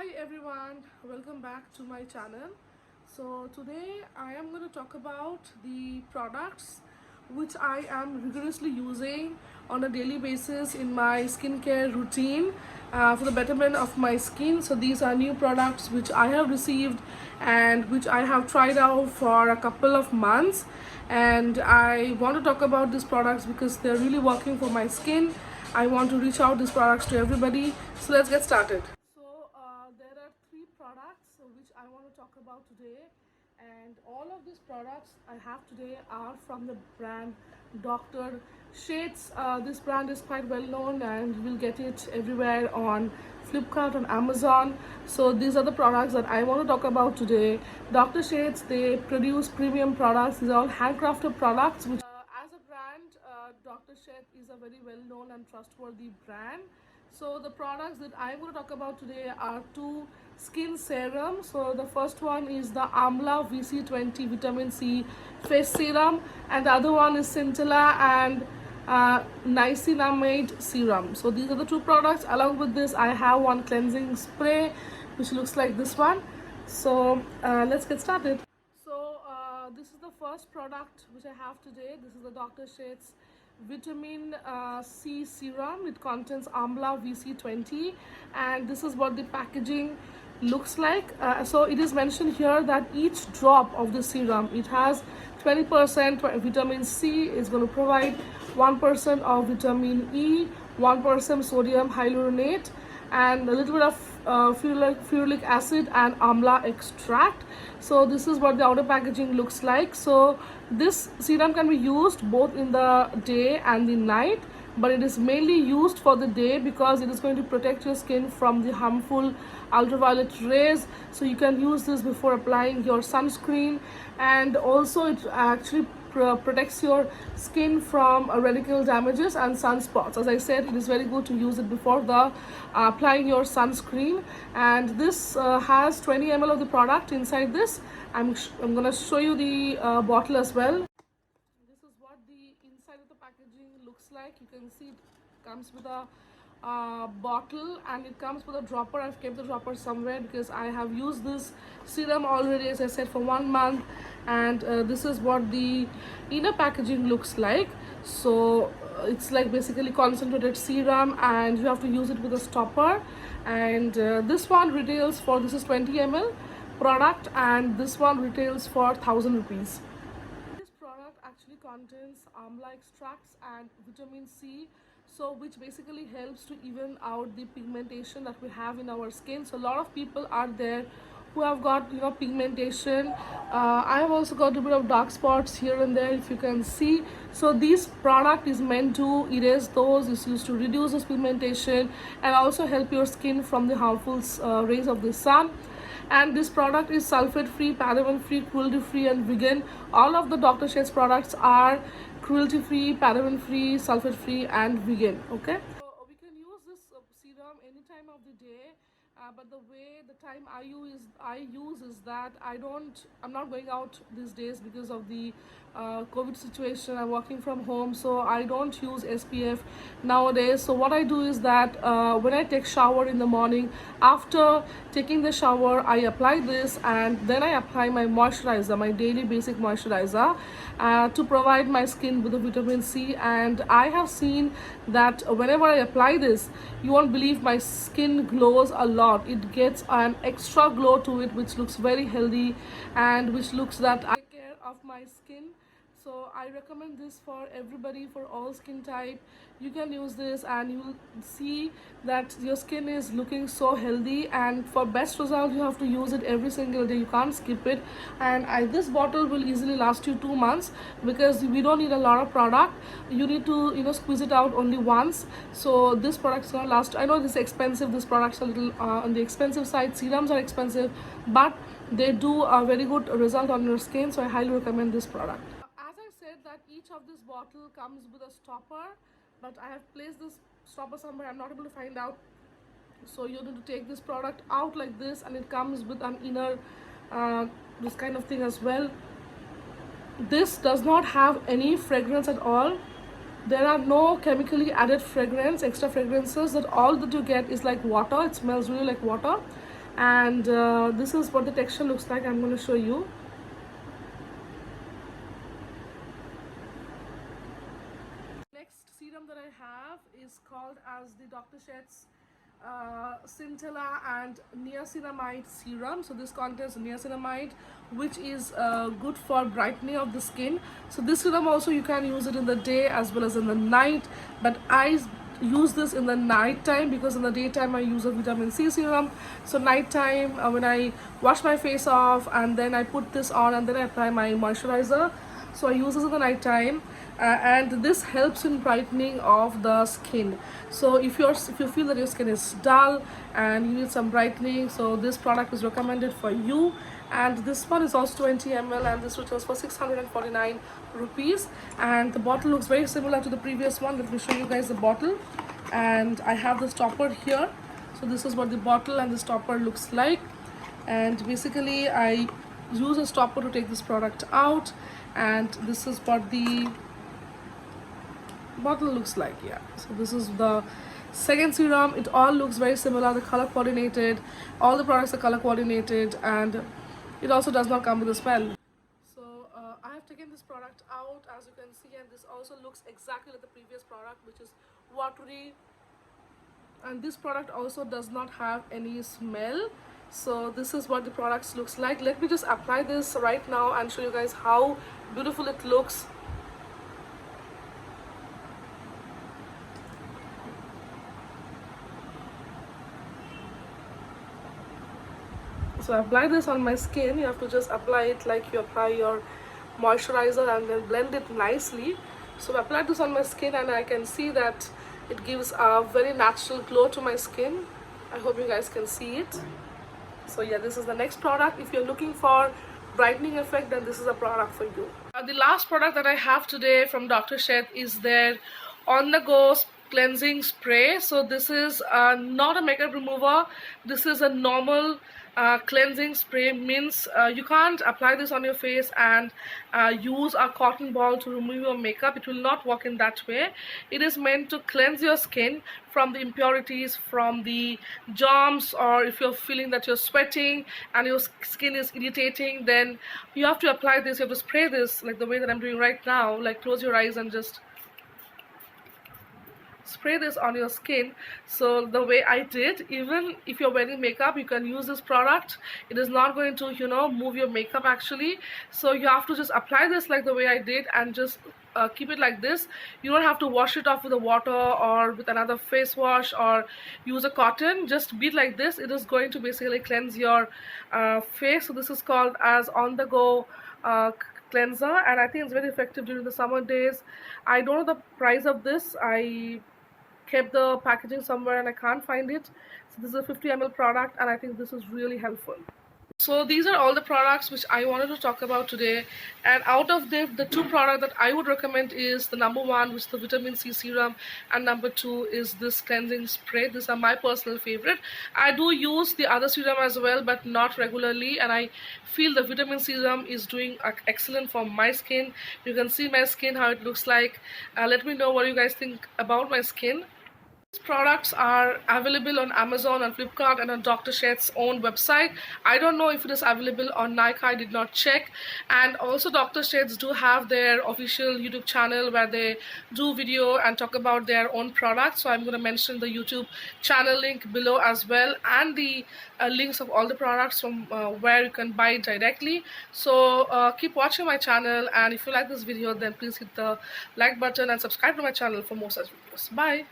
Hi everyone, welcome back to my channel. So today I am going to talk about the products which I am rigorously using on a daily basis in my skincare routine for the betterment of my skin. So these are new products which I have received and which I have tried out for a couple of months, and I want to talk about these products because they're really working for my skin. I want to reach out these products to everybody. So let's get started. So there are three products which I want to talk about today, and all of these products I have today are from the brand Dr. Shades. This brand is quite well known and you will get it everywhere on Flipkart and Amazon. So these are the products that I want to talk about today. Dr. Shades, they produce premium products. These are all handcrafted products which as a brand, Dr. Sheth is a very well known and trustworthy brand. So the products that I'm going to talk about today are two skin serums. So the first one is the Amla VC20 Vitamin C Face Serum, and the other one is Scintilla and Niacinamide Serum. So these are the two products. Along with this, I have one cleansing spray which looks like this one. So let's get started. So this is the first product which I have today. This is the Dr. Sheth's vitamin C serum. It contains Amla VC20, and this is what the packaging looks like. So it is mentioned here that each drop of the serum, it has 20% vitamin C. Is going to provide 1% of vitamin E, 1% sodium hyaluronate, and a little bit of ferulic acid and amla extract. So this is what the outer packaging looks like. So this serum can be used both in the day and the night, but it is mainly used for the day because it is going to protect your skin from the harmful ultraviolet rays. So you can use this before applying your sunscreen, and also it actually protects your skin from radical damages and sunspots. As I said, it is very good to use it before the applying your sunscreen. And this has 20 ml of the product inside this. I'm going to show you the bottle as well. This is what the inside of the packaging looks like. You can see it comes with a bottle, and it comes with a dropper. I've kept the dropper somewhere because I have used this serum already, as I said, for 1 month. And this is what the inner packaging looks like. So it's like basically concentrated serum, and you have to use it with a stopper. And this one retails for, this is 20 ml product, and this one retails for 1000 rupees. This product actually contains amla extracts and vitamin C, so which basically helps to even out the pigmentation that we have in our skin. So a lot of people are there who have got, you know, pigmentation. I have also got a bit of dark spots here and there, if you can see. So this product is meant to erase those. It's used to reduce this pigmentation and also help your skin from the harmful rays of the sun. And this product is sulfate free, paraben free, cruelty free, and vegan. All of the Dr. Sheth's products are cruelty free, paraben free, sulfate free, and vegan. Okay, so we can use this serum any time of the day. But the time I use is that I'm not going out these days because of the COVID situation. I'm working from home, so I don't use SPF nowadays. So what I do is that when I take shower in the morning, after taking the shower, I apply this, and then I apply my moisturizer, my daily basic moisturizer, to provide my skin with the vitamin C. And I have seen that whenever I apply this, you won't believe, my skin glows a lot. It gets an extra glow to it, which looks very healthy and which looks that I take care of my skin. So I recommend this for everybody, for all skin type. You can use this and you will see that your skin is looking so healthy. And for best result, you have to use it every single day. You can't skip it. And this bottle will easily last you 2 months because we don't need a lot of product. You need to, you know, squeeze it out only once. So this product's gonna last. I know this is expensive. This product's a little on the expensive side. Serums are expensive, but they do a very good result on your skin. So I highly recommend this product. That each of this bottle comes with a stopper, but I have placed this stopper somewhere. I'm not able to find out. So you need to take this product out like this, and it comes with an inner this kind of thing as well. This does not have any fragrance at all. There are no chemically added extra fragrances. That all that you get is like water. It smells really like water. and this is what the texture looks like. I'm going to show you. Next serum that I have is called as the Dr. Sheth's Scintilla and Niacinamide serum. So this contains niacinamide, which is good for brightening of the skin. So this serum also you can use it in the day as well as in the night, but I use this in the night time because in the daytime I use a vitamin C serum. So night time, when I wash my face off and then I put this on and then I apply my moisturizer, so I use this in the night time, and this helps in brightening of the skin. So if you feel that your skin is dull and you need some brightening, so this product is recommended for you. And this one is also 20 ml, and this retails for 649 rupees, and the bottle looks very similar to the previous one. Let me show you guys the bottle, and I have the stopper here. So this is what the bottle and the stopper looks like, and basically I use a stopper to take this product out, and this is what the bottle looks like. Yeah, so this is the second serum. It all looks very similar, the color coordinated, all the products are color coordinated, and it also does not come with a smell. So I have taken this product out, as you can see, and this also looks exactly like the previous product, which is watery, and this product also does not have any smell. So this is what the products looks like. Let me just apply this right now and show you guys how beautiful it looks. So I apply this on my skin. You have to just apply it like you apply your moisturizer and then blend it nicely. So I applied this on my skin and I can see that it gives a very natural glow to my skin. I hope you guys can see it. So yeah, this is the next product. If you're looking for brightening effect, then this is a product for you. The last product that I have today from Dr. Sheth is their on the go cleansing spray. So this is not a makeup remover. This is a normal cleansing spray. Means you can't apply this on your face and use a cotton ball to remove your makeup. It will not work in that way. It is meant to cleanse your skin from the impurities, from the germs, or if you're feeling that you're sweating and your skin is irritating, then you have to apply this. You have to spray this like the way that I'm doing right now. Like close your eyes and just spray this on your skin. So the way I did, even if you're wearing makeup, you can use this product. It is not going to, you know, move your makeup actually. So you have to just apply this like the way I did and just keep it like this. You don't have to wash it off with the water or with another face wash or use a cotton. Just be like this. It is going to basically cleanse your face. So this is called as on the go cleanser, and I think it's very effective during the summer days. I don't know the price of this. I kept the packaging somewhere and I can't find it. So this is a 50 ml product, and I think this is really helpful. So these are all the products which I wanted to talk about today, and out of the two products that I would recommend is the number one, which is the vitamin C serum, and number two is this cleansing spray. These are my personal favorite. I do use the other serum as well, but not regularly, and I feel the vitamin C serum is doing excellent for my skin. You can see my skin, how it looks like. Let me know what you guys think about my skin. These products are available on Amazon and Flipkart and on Dr. Sheth's own website. I don't know if it is available on Nykaa. I did not check. And also Dr. Sheth's do have their official YouTube channel where they do video and talk about their own products. So I'm going to mention the YouTube channel link below as well, and the links of all the products from where you can buy it directly. So keep watching my channel, and if you like this video, then please hit the like button and subscribe to my channel for more such videos. Bye.